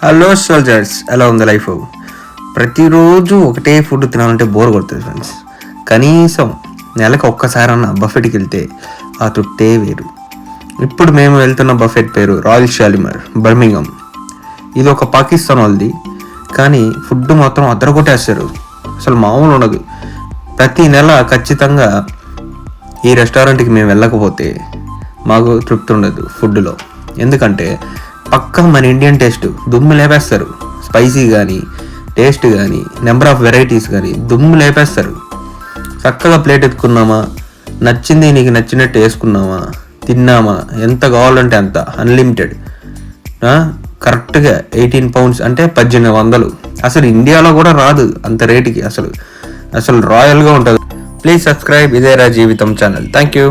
Hello soldiers, ఎలా ఉంది life? ప్రతిరోజు ఒకటే ఫుడ్ తినాలంటే బోర్ కొడుతుంది ఫ్రెండ్స్. కనీసం నెలకు ఒక్కసారన్నా బఫెట్కి వెళ్తే ఆ తృప్తే వేరు. ఇప్పుడు మేము వెళ్తున్న బఫెట్ పేరు రాయల్ షాలిమర్, బర్మింగం. ఇది ఒక పాకిస్తాన్ వాళ్ళది, కానీ ఫుడ్ మాత్రం అదరగొట్టేస్తారు. అసలు మామూలు ఉండదు. ప్రతి నెల ఖచ్చితంగా ఈ రెస్టారెంట్కి మేము వెళ్ళకపోతే మాకు తృప్తి ఉండదు ఫుడ్లో. ఎందుకంటే పక్కా మన ఇండియన్ టేస్ట్ దుమ్ము లేపేస్తారు. స్పైసీ కానీ, టేస్ట్ కానీ, నెంబర్ ఆఫ్ వెరైటీస్ కానీ దుమ్ము లేపేస్తారు. చక్కగా ప్లేట్ ఎత్తుకున్నామా, నచ్చింది నీకు నచ్చినట్టు వేసుకున్నామా, తిన్నామా, ఎంత కావాలంటే అంత అన్లిమిటెడ్. కరెక్ట్గా 18 pounds అంటే 1800. అసలు ఇండియాలో కూడా రాదు అంత రేటుకి. అసలు రాయల్గా ఉంటుంది. ప్లీజ్ సబ్స్క్రైబ్ ఇదేరా జీవితం ఛానల్. Thank you.